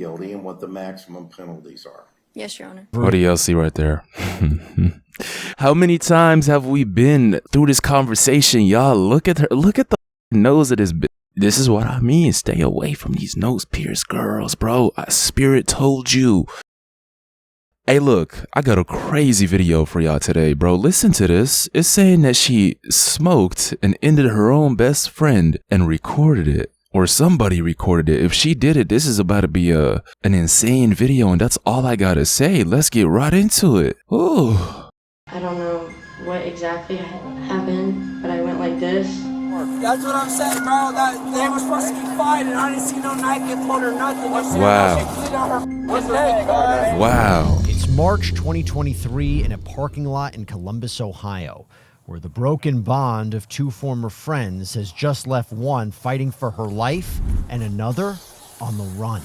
guilty and what the maximum penalties are. Yes, Your Honor. What do y'all see right there? How many times have we been through this conversation, y'all? Look at her. Look at the nose of this bitch. This is what I mean. Stay away from these nose pierced girls, bro. Spirit told you. Hey, look, I got a crazy video for y'all today, bro. Listen to this. It's saying that she smoked and ended her own best friend and recorded it. Or somebody recorded it. If she did it, this is about to be an insane video, and that's all I gotta say. Let's get right into it. Ooh. I don't know what exactly happened, but I went like this. That's what I'm saying, bro. That they were supposed to be fighting. I didn't see no knife get pulled or nothing. Wow. It's March 2023 in a parking lot in Columbus, Ohio, where the broken bond of two former friends has just left one fighting for her life and another on the run.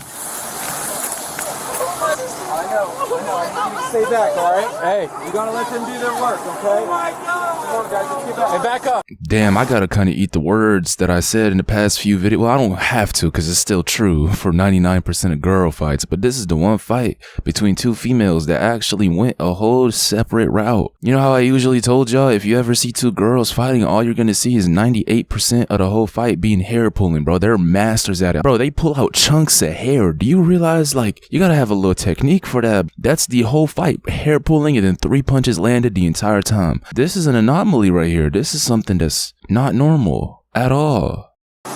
I know. I need you to stay back, all right? Hey, you gotta let them do their work, okay? Oh my God! Come on, guys, let's get back. Hey, back up. Damn, I gotta kind of eat the words that I said in the past few videos. Well, I don't have to, because it's still true for 99% of girl fights. But this is the one fight between two females that actually went a whole separate route. You know how I usually told y'all, if you ever see two girls fighting, all you're gonna see is 98% of the whole fight being hair pulling, bro. They're masters at it. Bro, they pull out chunks of hair. Do you realize, like, you gotta have a little technique for that? That's the whole fight. Hair pulling and then 3 punches landed the entire time. This is an anomaly right here. This is something that's not normal at all. Did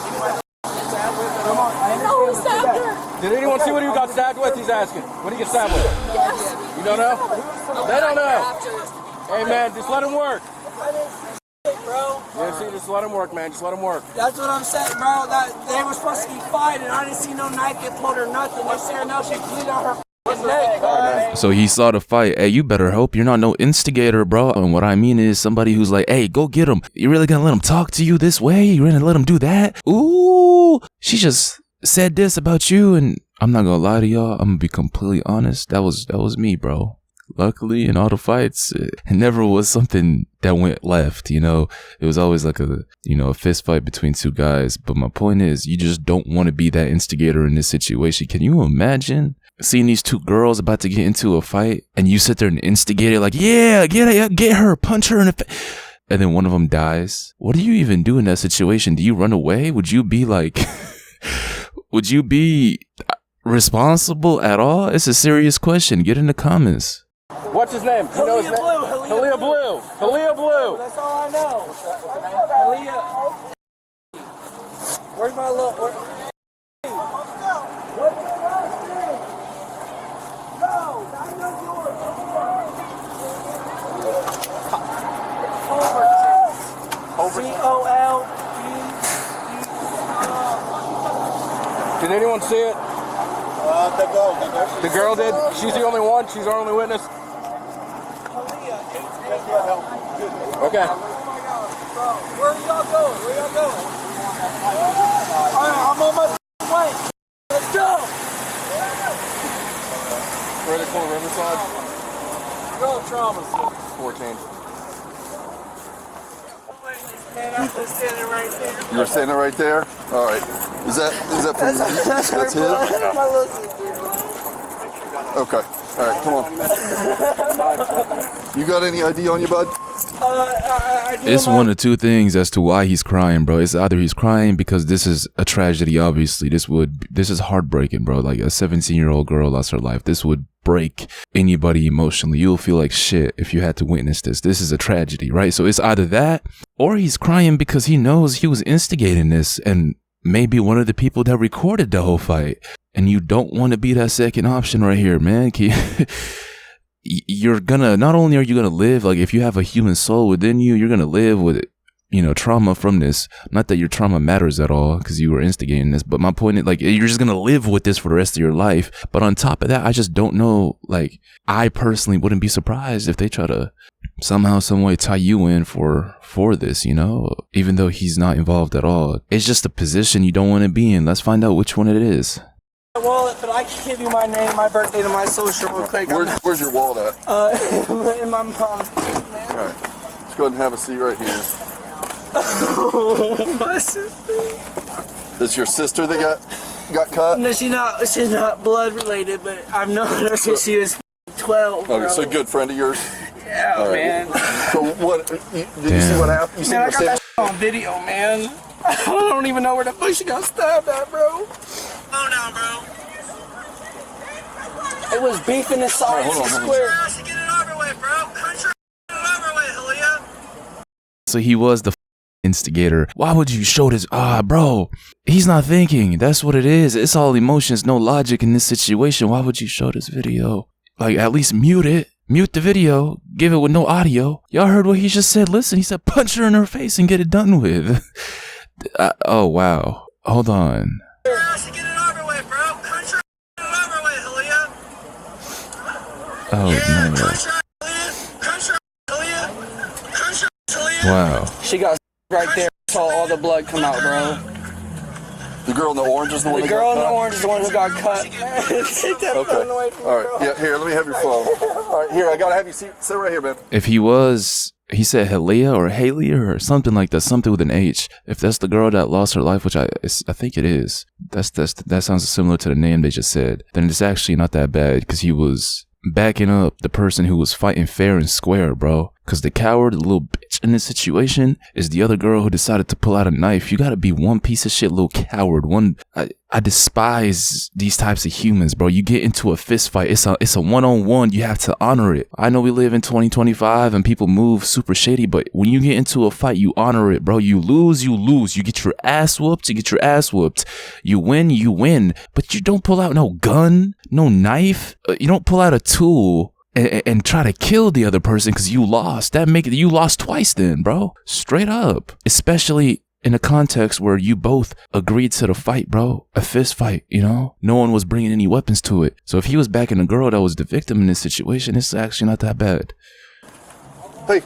anyone see what he got stabbed with? He's asking. What did he get stabbed with? Yes. You don't know? They don't know. Hey, man, just let him work. Yeah, see, just let him work, man. Just let him work. That's what I'm saying, bro. That they were supposed to be fighting. I didn't see no knife get pulled or nothing. They're saying no, she bleed on her neck. So he saw the fight. Hey, you better hope you're not no instigator, bro. And what I mean is somebody who's like, hey, go get him. You really gonna let him talk to you this way? You really gonna let him do that? Ooh, she just said this about you, and I'm not gonna lie to y'all. I'm gonna be completely honest. That was me, bro. Luckily, in all the fights, it never was something that went left, you know. It was always like a fist fight between two guys. But my point is, you just don't want to be that instigator in this situation. Can you imagine seeing these two girls about to get into a fight, and you sit there and instigate it like, yeah, get her, punch her in the face, and then one of them dies? What do you even do in that situation? Do you run away? Would you be like, would you be responsible at all? It's a serious question. Get in the comments. What's his name? You know his name? Halia Blue. Halia Blue. That's all I know. Halia. Where's my little... Did anyone see it? The girl did? She's the only one? She's our only witness? Okay. Where y'all going? I'm on my way. Let's go. Where are they calling Riverside? Girl trauma. 14. Man, I'm just standing right there. You were standing right there? All right. Is that from that's his? My little sister. Okay. All right, come on. You got any ID on you, bud? It's one of two things as to why he's crying, bro. It's either he's crying because this is a tragedy, obviously. This is heartbreaking, bro. Like a 17-year-old girl lost her life. This would break anybody emotionally. You'll feel like shit if you had to witness this. This is a tragedy, right? So it's either that, or he's crying because he knows he was instigating this and maybe one of the people that recorded the whole fight. And you don't want to be that second option right here, man. You're gonna, not only are you gonna live, like if you have a human soul within you, you're gonna live with, trauma from this. Not that your trauma matters at all because you were instigating this, but my point is, like, you're just gonna live with this for the rest of your life. But on top of that, I just don't know, like, I personally wouldn't be surprised if they try to somehow, some way tie you in for this, even though he's not involved at all. It's just a position you don't want to be in. Let's find out which one it is. My wallet, but I can give you my name, my birthday, and my social real quick. Where's your wallet at? In my mom's. All right. Let's go ahead and have a seat right here. Oh, my sister. That's your sister that got... got cut? No, she's not blood related, but I've known her since she was 12. Bro. Okay, so good friend of yours. Yeah, right. man. So what? Did you see what happened? You see Man, I what got that on video, man. I don't even know where the fuck she got stabbed at, bro. Phone down, bro. It was beef in the side square. So he was the instigator. Why would you show this? Bro, he's not thinking. That's what it is. It's all emotions, no logic in this situation. Why would you show this video? Like, at least mute it. Mute the video. Give it with no audio. Y'all heard what he just said? Listen, he said punch her in her face and get it done with. Oh, wow. Hold on. Oh, no. Wow. She got right there. Saw all the blood come out, bro. The girl in the orange is the one. The girl in the orange is the one who got cut. Take that phone away from me, All right. bro. Yeah. Here, let me have your phone. All right. Here, I gotta have you sit right here, man. If he said Halia or Haley or something like that, something with an H. If that's the girl that lost her life, which I think it is, that sounds similar to the name they just said, then it's actually not that bad because he was backing up the person who was fighting fair and square, bro. Because the coward, the little bitch in this situation, is the other girl who decided to pull out a knife. You gotta be one piece of shit little coward. I despise these types of humans, bro. You get into a fist fight, it's a one-on-one. You have to honor it. I know we live in 2025 and people move super shady, but when you get into a fight, you honor it, bro. You lose. You get your ass whooped. You win. But you don't pull out no gun, no knife. You don't pull out a tool and try to kill the other person because you lost. You lost twice then, bro. Straight up. Especially in a context where you both agreed to the fight, bro. A fist fight, you know? No one was bringing any weapons to it. So if he was backing a girl that was the victim in this situation, it's actually not that bad. Hey,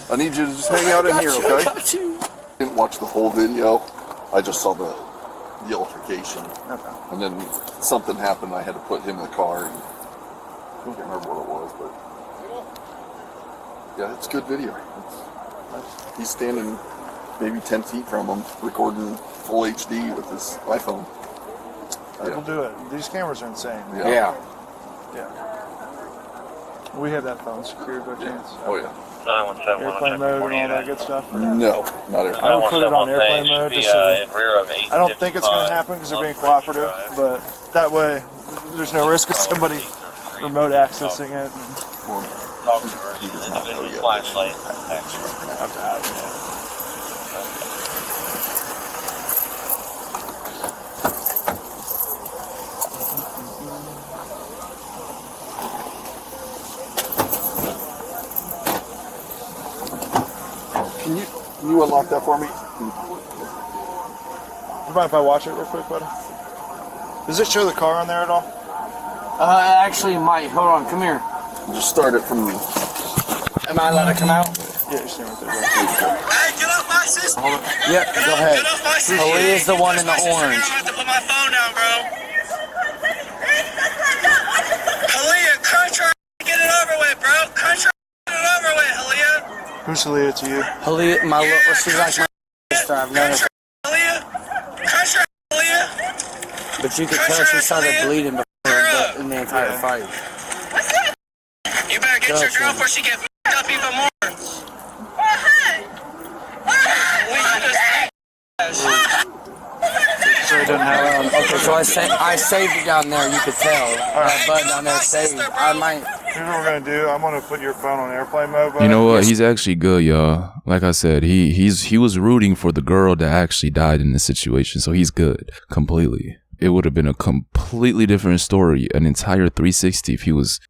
I need you to just hang out in here, okay? I didn't watch the whole video. I just saw the altercation. Okay. And then something happened. I had to put him in the car. And I don't remember what it was, but yeah, it's good video. He's standing maybe 10 feet from him, recording full HD with his iPhone. People do it. These cameras are insane. Yeah. We have that phone secured by chance. Oh yeah. Airplane mode and all that good stuff. No, not airplane. I would put it on airplane mode just so I don't think it's going to happen because they're being cooperative, but that way there's no risk of somebody remote accessing it. Flashlight. Can you unlock that for me? You mind if I watch it real quick, buddy? Does it show the car on there at all? Actually, might. Hold on, come here. Just start it from me. Am I allowed to come out? Yeah, you're standing right there. Hey, get off my system! Yep, go ahead. Aaliyah is the one in the orange. I'm about to put my phone down, bro. Aaliyah, crunch her, get it over with, bro. Crunch her, get it over with, Aaliyah. Who's Aaliyah to you? Aaliyah, my little, she's like my sister. I've known her. Aaliyah, crunch her, Aaliyah. But you could tell she started bleeding before in the entire fight. You better get your girl before she get up even more. So it doesn't have Okay, so I saved it down there. You could tell. That button down there saved. I might. Here's what we're going to do. I'm going to put your phone on airplane mode. You know what? He's actually good, y'all. Like I said, he was rooting for the girl that actually died in this situation, so he's good completely. It would have been a completely different story, an entire 360 if he was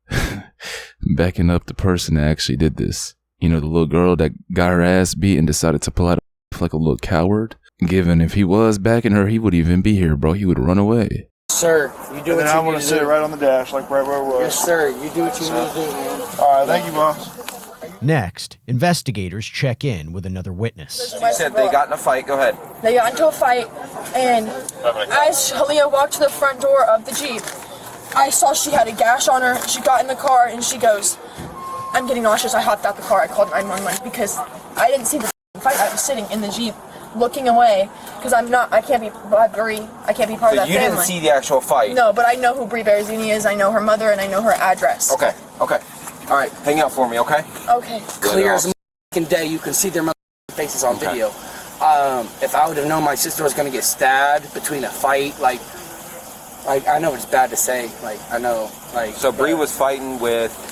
backing up the person that actually did this. You know, the little girl that got her ass beat and decided to pull out like a little coward. Given if he was backing her, he would even be here, bro. He would run away. Sir, you do and what then I you want need to to sit do. right on the dash, like right where it was. Yes, sir. You do what you need to do, man. All right, thank you, boss. Next, investigators check in with another witness. You said they got in a fight. Go ahead. They got into a fight, and as Halia walked to the front door of the Jeep, I saw she had a gash on her. She got in the car, and she goes, "I'm getting nauseous." I hopped out the car. I called 911 because I didn't see the fight. I was sitting in the Jeep looking away because I can't be part of that family. So you didn't see the actual fight? No, but I know who Brie Berezini is. I know her mother, and I know her address. Okay. All right, hang out for me, okay? Okay. Clear as a day, you can see their faces on video. If I would have known my sister was going to get stabbed between a fight, like I know it's bad to say, So Bree was fighting with...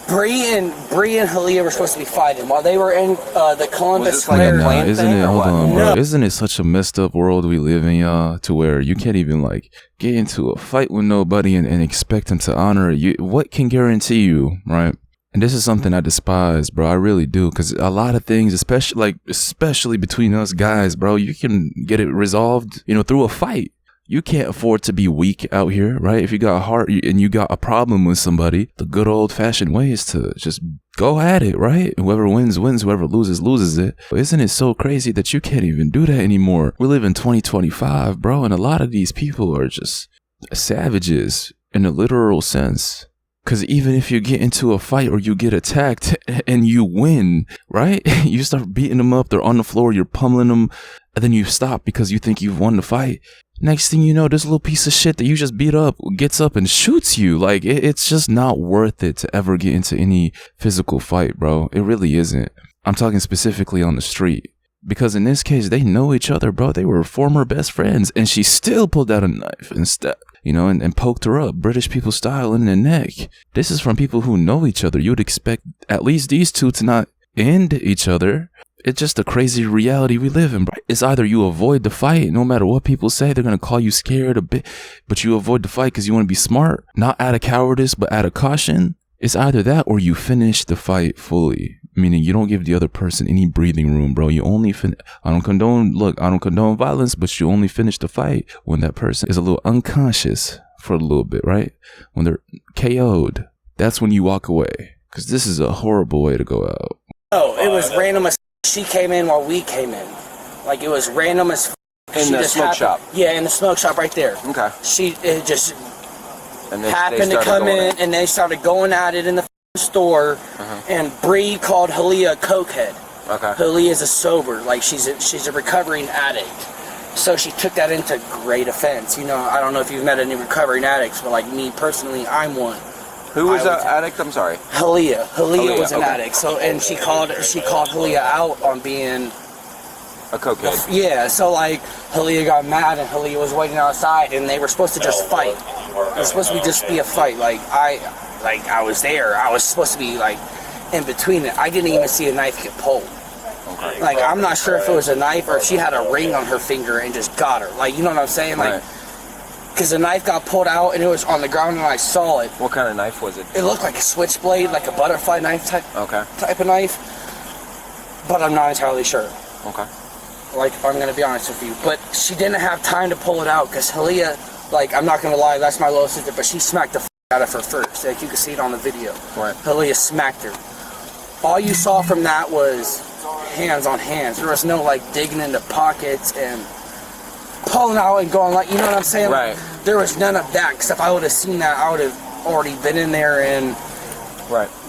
Bree and Halia were supposed to be fighting while they were in the Columbus Square. Nah, isn't it such a messed up world we live in, y'all, to where you can't even like get into a fight with nobody and expect them to honor you? What can guarantee you, right? And this is something I despise, bro. I really do, because a lot of things, especially between us guys, bro, you can get it resolved, through a fight. You can't afford to be weak out here, right? If you got a heart and you got a problem with somebody, the good old-fashioned way is to just go at it, right? Whoever wins, wins. Whoever loses, loses it. But isn't it so crazy that you can't even do that anymore? We live in 2025, bro, and a lot of these people are just savages in a literal sense. Because even if you get into a fight or you get attacked and you win, right? You start beating them up, they're on the floor, you're pummeling them, and then you stop because you think you've won the fight. Next thing you know, this little piece of shit that you just beat up gets up and shoots you. Like, it's just not worth it to ever get into any physical fight, bro. It really isn't. I'm talking specifically on the street. Because in this case, they know each other, bro. They were former best friends. And she still pulled out a knife and poked her up, British people style, in the neck. This is from people who know each other. You would expect at least these two to not end each other. It's just a crazy reality we live in, bro. It's either you avoid the fight, no matter what people say, they're going to call you scared a bit, but you avoid the fight because you want to be smart, not out of cowardice, but out of caution. It's either that or you finish the fight fully, meaning you don't give the other person any breathing room, bro. You only I don't condone violence, but you only finish the fight when that person is a little unconscious for a little bit, right? When they're KO'd, that's when you walk away, because this is a horrible way to go out. Oh, it was random as she came in while we came in. Like, it was random as in the smoke shop. Yeah, in the smoke shop right there. Okay. It just happened to come in, and they started going at it in the store. And Bree called Halia a cokehead. Okay. Halia's a sober, like she's a recovering addict. So she took that into great offense. I don't know if you've met any recovering addicts, but like me personally, I'm one. Who was an addict? I'm sorry. Halia was an addict. So, and she called Halia out on being a cokehead. Yeah. So like Halia got mad, and Halia was waiting outside, and they were supposed to just fight. It was supposed to just be a fight. Like I was there. I was supposed to be like in between it. I didn't even see a knife get pulled. Okay. Like, I'm not sure if it was a knife or if she had a ring on her finger and just got her. Like, you know what I'm saying? Like. Because the knife got pulled out and it was on the ground and I saw it. What kind of knife was it? It looked like a switchblade, like a butterfly knife type of knife. But I'm not entirely sure. Okay. Like, I'm going to be honest with you. But she didn't have time to pull it out because Halia, like, I'm not going to lie, that's my little sister, but she smacked the out of her first. Like, you can see it on the video. Right. Halia smacked her. All you saw from that was hands on hands. There was no, like, digging into pockets and pulling out and going, like, you know what I'm saying? Right. There was none of that, because if I would have seen that, I would have already been in there and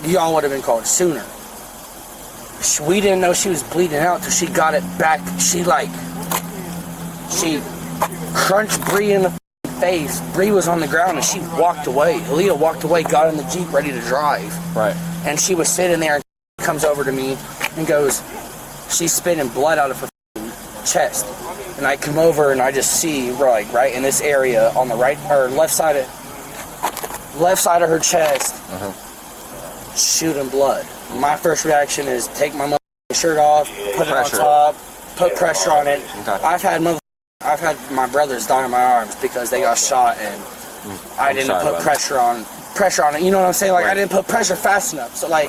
y'all would have been called sooner. We didn't know she was bleeding out till she got it back. She crunched Bree in the face. Bree was on the ground and she walked away. Halia walked away, got in the Jeep ready to drive. Right. And she was sitting there and comes over to me and goes, she's spitting blood out of her chest. And I come over and I just see right in this area on the right or left side of her chest, shooting blood. My first reaction is take my shirt off, put it on top, put pressure on it. Okay. I've had my brothers die in my arms because they got shot and I didn't put pressure on it. You know what I'm saying? Like, I didn't put pressure fast enough. So like.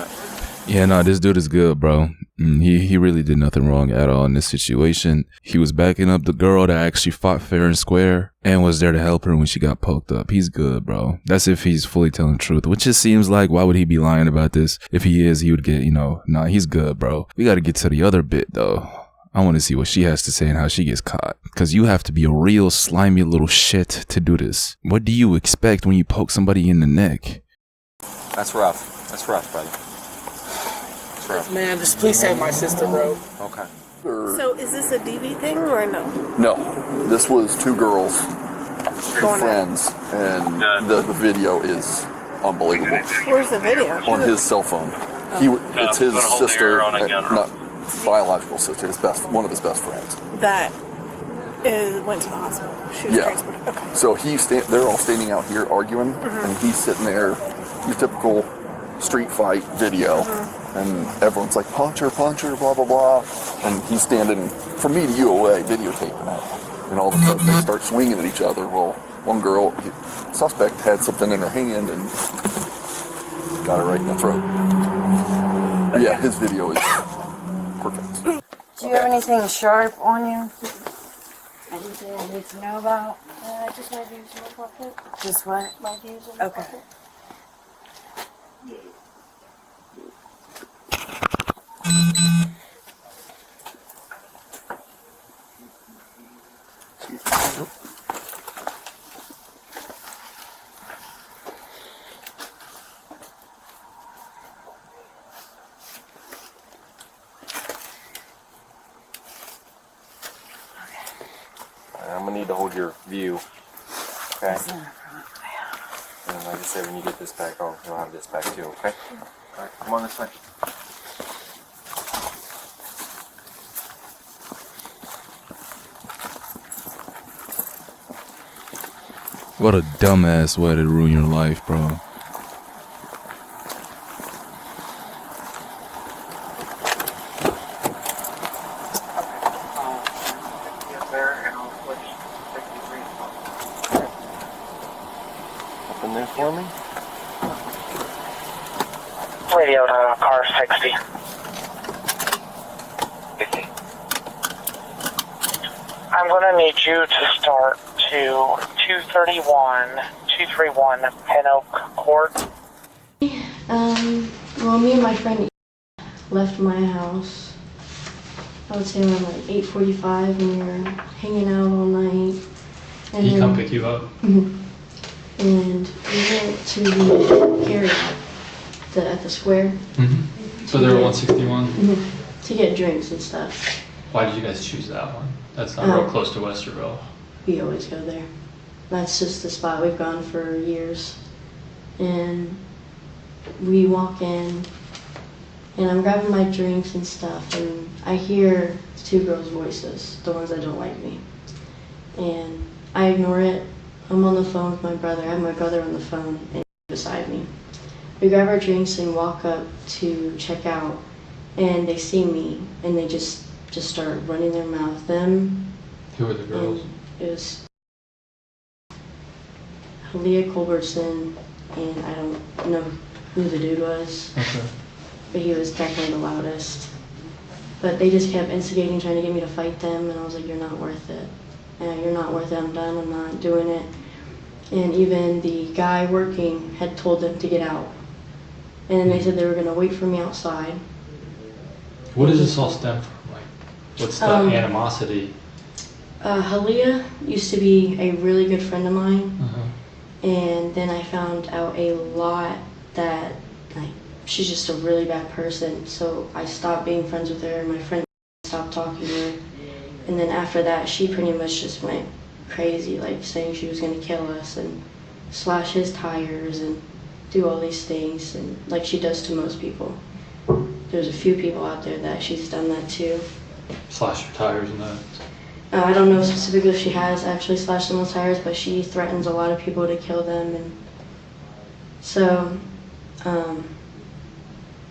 Yeah, no, this dude is good, bro. He really did nothing wrong at all in this situation. He was backing up the girl that actually fought fair and square and was there to help her when she got poked up. He's good, bro. That's if he's fully telling the truth, which just seems like, why would he be lying about this? If he is, he would get, nah, he's good, bro. We got to get to the other bit, though. I want to see what she has to say and how she gets caught. Because you have to be a real slimy little shit to do this. What do you expect when you poke somebody in the neck? That's rough. That's rough, brother. Man, just please save my sister, bro. Okay. So is this a DV thing or no? No, this was two girls, friends, and the video is unbelievable. Where's the video? On his cell phone. It's his sister, not biological sister, one of his best friends. That went to the hospital. She was transported. Okay. So they're all standing out here arguing, and he's sitting there, your typical street fight video, and everyone's like, punch her, blah, blah, blah. And he's standing from me to you away, videotaping it. And all of a sudden they start swinging at each other. Well, one girl, suspect, had something in her hand and got her right in the throat. Yeah, his video is perfect. Do you have anything sharp on you? Anything I need to know about? Just my views in my pocket. Just what? My views in my Okay. pocket. I'm gonna need to hold your view. Okay. And like I said, when you get this back, you'll have this back too. Okay. All right. Come on this way. What a dumbass way to ruin your life, bro. Open there for me. Radio to car 60. I'm going to need you to start to 231 Pen Oak Court. Well, me and my friend left my house, I would say around like 8:45, and we were hanging out all night. And He come pick you up? And we went to the carryout at the square. So they were 161? To get drinks and stuff. Why did you guys choose that one? That's not real close to Westerville. We always go there. That's just the spot we've gone for years. And we walk in, and I'm grabbing my drinks and stuff, and I hear two girls' voices, the ones that don't like me. And I ignore it. I'm on the phone with my brother. I have my brother on the phone and beside me. We grab our drinks and walk up to check out, and they see me, and they just start running their mouth. Them. Who were the girls? It was Leah Culbertson, and I don't know who the dude was, but he was definitely the loudest. But they just kept instigating, trying to get me to fight them, and I was like, you're not worth it. You're not worth it, I'm done, I'm not doing it. And even the guy working had told them to get out. And then they said they were gonna wait for me outside. What does this all stem from? Like, what's the animosity? Halia used to be a really good friend of mine. And then I found out a lot that she's just a really bad person. So I stopped being friends with her, my friend stopped talking to her. And then after that, she pretty much just went crazy, like saying she was gonna kill us and slash his tires and do all these things, and like she does to most people. There's a few people out there that she's done that to. Slash your tires and that? I don't know specifically if she has actually slashed someone's tires, but she threatens a lot of people to kill them. And so,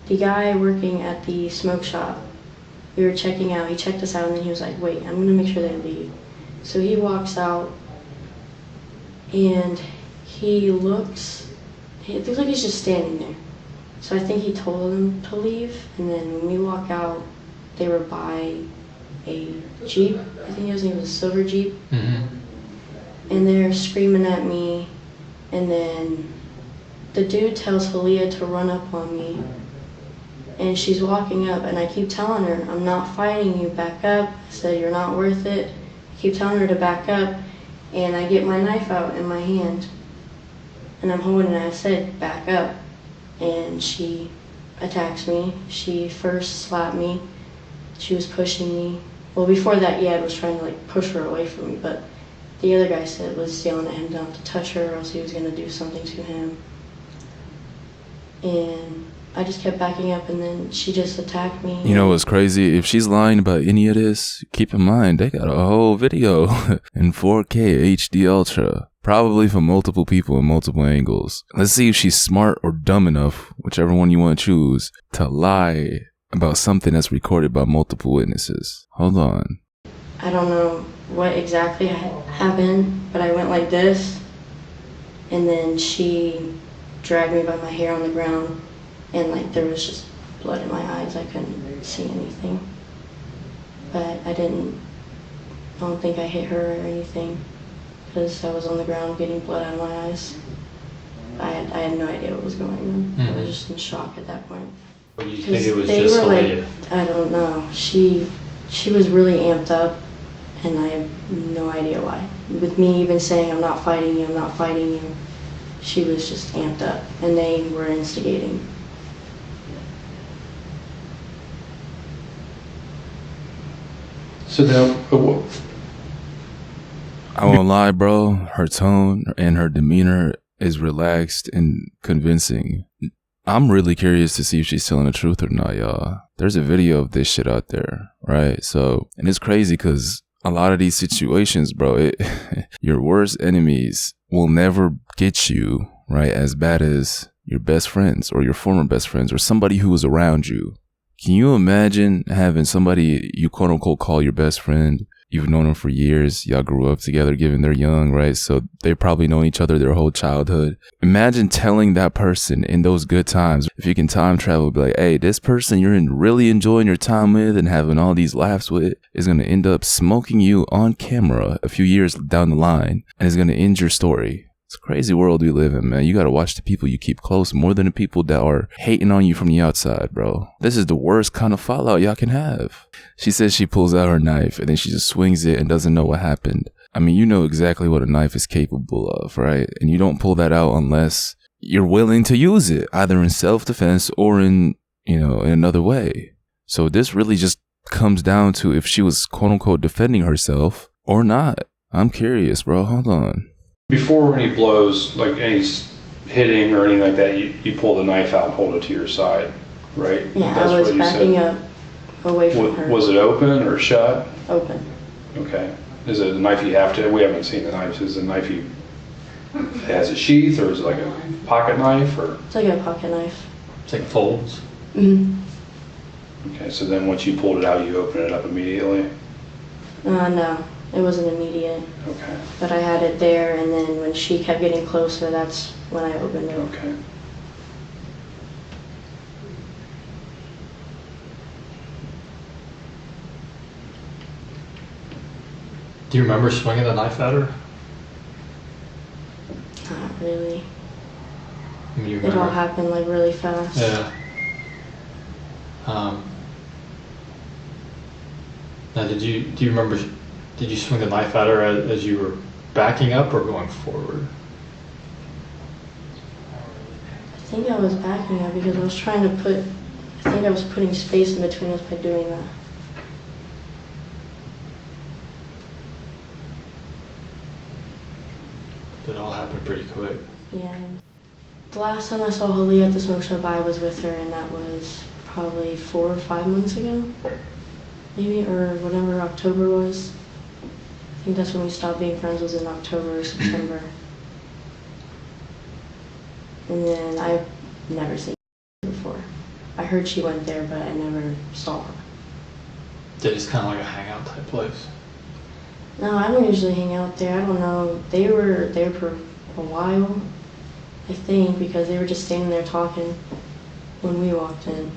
the guy working at the smoke shop, we were checking out, he checked us out, and then he was like, wait, I'm gonna make sure they leave. So he walks out, and it looks like he's just standing there. So I think he told them to leave, and then when we walk out, they were by a Jeep. I think it was a silver Jeep. And they're screaming at me, and then the dude tells Halia to run up on me, and she's walking up, and I keep telling her, I'm not fighting you, back up. I said, you're not worth it. I keep telling her to back up, and I get my knife out in my hand, and I'm holding it. I said, back up, and she attacks me. She first slapped me. She was pushing me, Well, before that, Yad was trying to like push her away from me, but the other guy said was yelling at him not to touch her or else he was going to do something to him. And I just kept backing up, and then she just attacked me. You know what's crazy? If she's lying about any of this, keep in mind they got a whole video in 4K HD Ultra, probably from multiple people in multiple angles. Let's see if she's smart or dumb enough, whichever one you want to choose, to lie about something that's recorded by multiple witnesses. Hold on. I don't know what exactly happened, but I went like this, and then she dragged me by my hair on the ground, and like there was just blood in my eyes. I couldn't see anything, but I don't think I hit her or anything, because I was on the ground getting blood out of my eyes. I had no idea what was going on. I was just in shock at that point. What do you think it was they just were Aaliyah? like, I don't know. She was really amped up, and I have no idea why. With me even saying, I'm not fighting you, I'm not fighting you, she was just amped up, and they were instigating. So then, I won't lie, bro. Her tone and her demeanor is relaxed and convincing. I'm really curious to see if she's telling the truth or not, y'all. There's a video of this shit out there, right? So, and it's crazy because a lot of these situations, bro, your worst enemies will never get you, right, as bad as your best friends or your former best friends or somebody who was around you. Can you imagine having somebody you quote unquote call your best friend? You've known them for years. Y'all grew up together given they're young, right? So they probably known each other their whole childhood. Imagine telling that person in those good times, if you can time travel, be like, hey, this person you're really enjoying your time with and having all these laughs with is going to end up smoking you on camera a few years down the line and is going to end your story. It's a crazy world we live in, man. You got to watch the people you keep close more than the people that are hating on you from the outside, bro. This is the worst kind of fallout y'all can have. She says she pulls out her knife and then she just swings it and doesn't know what happened. I mean, you know exactly what a knife is capable of, right? And you don't pull that out unless you're willing to use it, either in self-defense or in another way. So this really just comes down to if she was quote unquote defending herself or not. I'm curious, bro. Hold on. Before any blows, like any hitting or anything like that, you pull the knife out and hold it to your side, right? Yeah, I was backing up away from her. Was it open or shut? Open. Okay. Is it a knife you have to? We haven't seen the knife. Is it a knife it has a sheath, or is it like a pocket knife, or? It's like a pocket knife. It's like folds. Okay, so then once you pulled it out, you open it up immediately. No. It wasn't immediate. Okay. But I had it there, and then when she kept getting closer, that's when I opened it. Okay. Do you remember swinging the knife at her? Not really. It all happened like really fast. Yeah. Now, do you remember? Did you swing the knife at her as you were backing up or going forward? I think I was backing up because I was trying to I was putting space in between us by doing that. It all happened pretty quick. Yeah. The last time I saw Holly at the smoke shop, I was with her, and that was probably 4 or 5 months ago. Maybe, or whatever October was. I think that's when we stopped being friends, was in October or September. And then I've never seen her before. I heard she went there, but I never saw her. It's kind of like a hangout type place. No, I don't usually hang out there. I don't know. They were there for a while, I think, because they were just standing there talking when we walked in.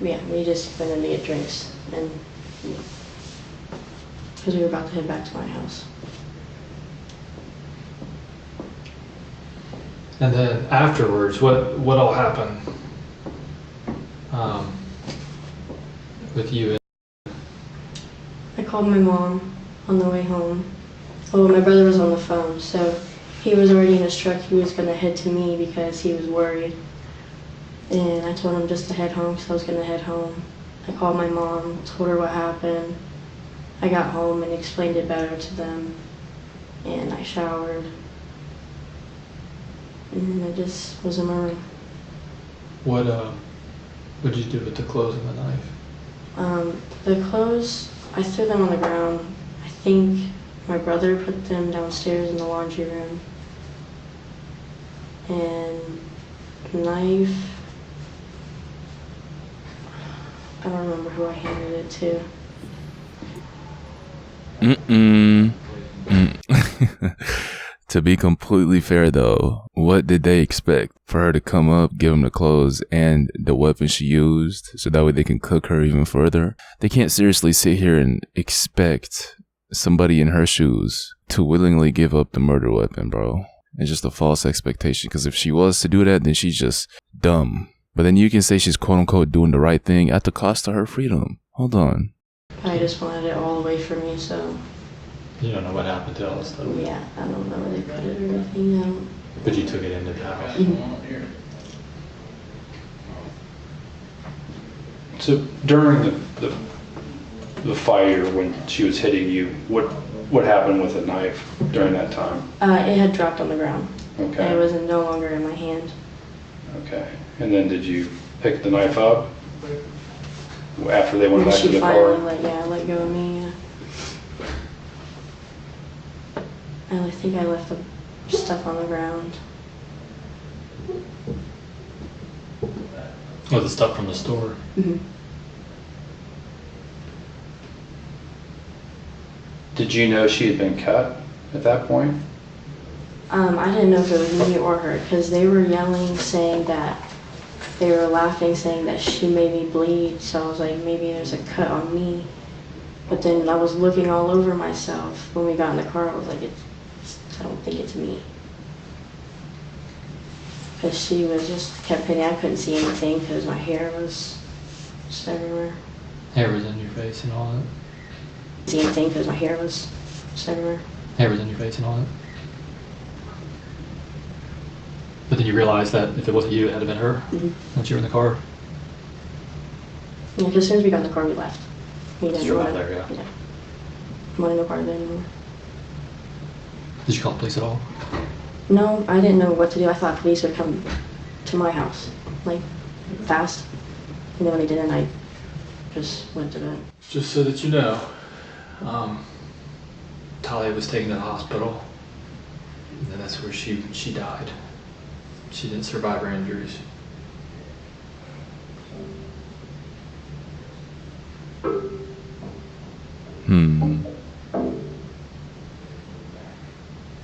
Yeah, we just went in to get drinks, and because we were about to head back to my house. And then afterwards, what all happened with you? I called my mom on the way home. Oh, my brother was on the phone, so he was already in his truck. He was going to head to me because he was worried. And I told him just to head home because I was going to head home. I called my mom, told her what happened. I got home and explained it better to them. And I showered. And I just was in my room. What did you do with the clothes and the knife? The clothes, I threw them on the ground. I think my brother put them downstairs in the laundry room. And the knife, I don't remember who I handed it to. To be completely fair though, what did they expect? For her to come up, give them the clothes and the weapon she used so that way they can cook her even further? They can't seriously sit here and expect somebody in her shoes to willingly give up the murder weapon, bro. It's just a false expectation, because if she was to do that, then she's just dumb. But then you can say she's quote unquote doing the right thing at the cost of her freedom. Hold on. I just wanted it all away from me, so... You don't know what happened to all this stuff? Yeah, I don't know where they put it or anything. But you took it into the house? Mm-hmm. So during the fight, or when she was hitting you, what happened with the knife during that time? It had dropped on the ground. Okay. It was no longer in my hand. Okay. And then did you pick the knife up after they went And back to she the finally car? let go of me, yeah. I think I left the stuff on the ground. Oh, the stuff from the store? Mm-hmm. Did you know she had been cut at that point? I didn't know if it was me or her, because they were yelling, saying that, they were laughing, saying that she made me bleed, so I was like, maybe there's a cut on me. But then I was looking all over myself. When we got in the car, I was like, I don't think it's me. Because she was just kept hitting. I couldn't see anything because my hair was just everywhere. Hair was in your face and all that? See anything because my hair was just everywhere. Hair was in your face and all that? But then you realized that if it wasn't you, it had to been her? Mm-hmm. Once you were in the car? Yeah, because as soon as we got in the car, we left. We didn't Drove want out there, yeah. I wanted no part of it anymore. Did you call the police at all? No, I didn't know what to do. I thought police would come to my house, like, fast. And then when they didn't, I just went to bed. Just so that you know, Talia was taken to the hospital, and then that's where she died. She didn't survive her injuries.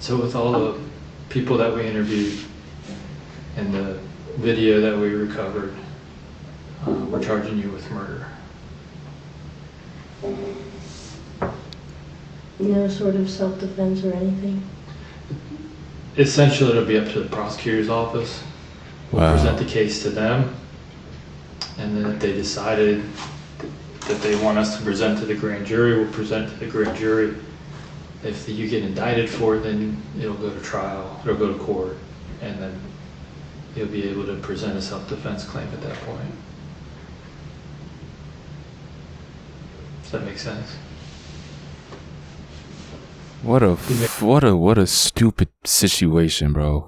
So with all the people that we interviewed and the video that we recovered, we're charging you with murder. No sort of self-defense or anything? Essentially, it'll be up to the prosecutor's office. We'll present the case to them, and then if they decided that they want us to present to the grand jury, we'll present to the grand jury. If you get indicted for it, then it'll go to trial, it'll go to court, and then you'll be able to present a self-defense claim at that point. Does that make sense? What a stupid situation, bro.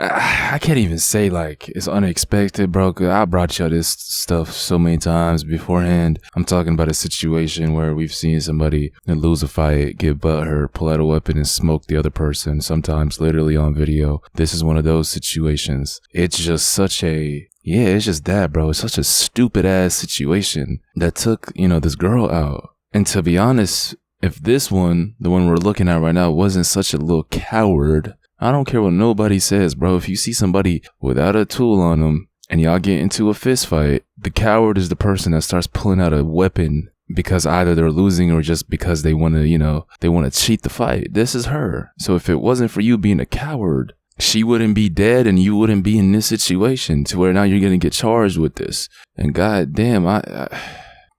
I can't even say like it's unexpected, bro. 'Cause I brought y'all this stuff so many times beforehand. I'm talking about a situation where we've seen somebody lose a fight, get butthurt, pull out a weapon and smoke the other person, sometimes literally on video. This is one of those situations. It's just it's just that, bro. It's such a stupid ass situation that took, this girl out. And to be honest, if this one, the one we're looking at right now, wasn't such a little coward, I don't care what nobody says, bro. If you see somebody without a tool on them and y'all get into a fist fight, the coward is the person that starts pulling out a weapon because either they're losing or just because they want to, they want to cheat the fight. This is her. So if it wasn't for you being a coward, she wouldn't be dead and you wouldn't be in this situation to where now you're going to get charged with this. And god damn, I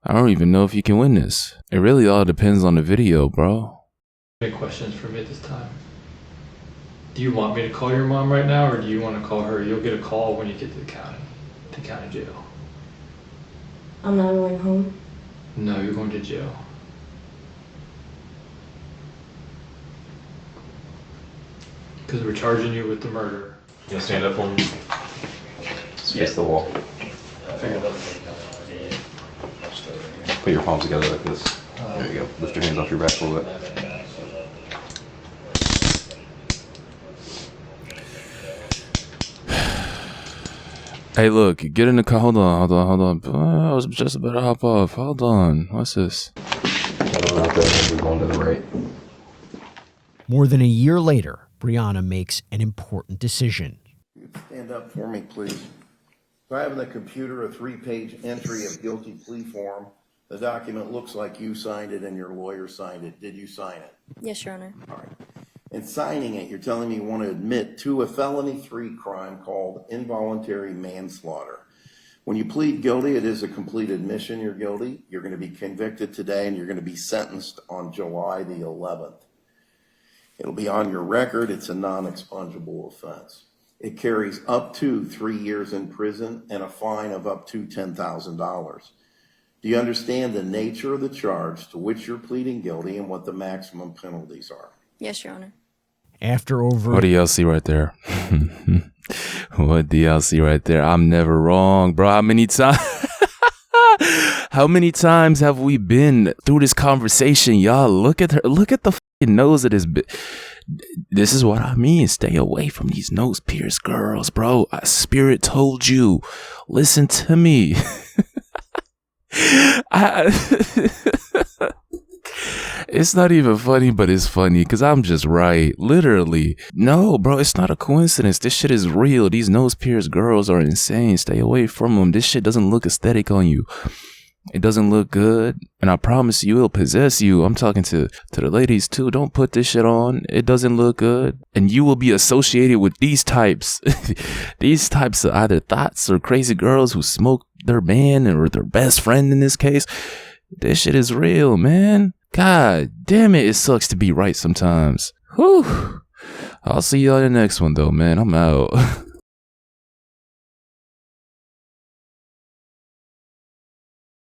don't even know if you can win this. It really all depends on the video, bro. Any questions for me at this time? Do you want me to call your mom right now, or do you want to call her? You'll get a call when you get to the county jail. I'm not going home. No, you're going to jail. Because we're charging you with the murder. You want to stand up for me? Face the wall. Put your palms together like this. There you go. Lift your hands off your back a little bit. Hey, look, get in the car. Hold on. I was just about to hop off. Hold on. What's this? We're going to the right. More than a year later, Brianna makes an important decision. Stand up for me, please. So I have in the computer a 3-page entry of guilty plea form. The document looks like you signed it and your lawyer signed it. Did you sign it? Yes, Your Honor. All right. In signing it, you're telling me you want to admit to a felony 3 crime called involuntary manslaughter. When you plead guilty, it is a complete admission you're guilty. You're going to be convicted today and you're going to be sentenced on July the 11th. It'll be on your record. It's a non-expungible offense. It carries up to 3 years in prison and a fine of up to $10,000. Do you understand the nature of the charge to which you're pleading guilty and what the maximum penalties are? Yes, Your Honor. After over... What do y'all see right there? What do y'all see right there? I'm never wrong, bro. How many times? How many times have we been through this conversation? Y'all, look at her. Look at the fucking nose of this bitch. This is what I mean. Stay away from these nose pierced girls, bro. Spirit told you. Listen to me. It's not even funny, but it's funny because I'm just right. Literally. No, bro, it's not a coincidence. This shit is real. These nose pierced girls are insane. Stay away from them. This shit doesn't look aesthetic on you. It doesn't look good. And I promise you, it'll possess you. I'm talking to the ladies too. Don't put this shit on. It doesn't look good. And you will be associated with these types. These types of either thoughts or crazy girls who smoke their band or their best friend in this case. This shit is real, man. God damn it. It sucks to be right sometimes. Whew. I'll see y'all in the next one though, man. I'm out.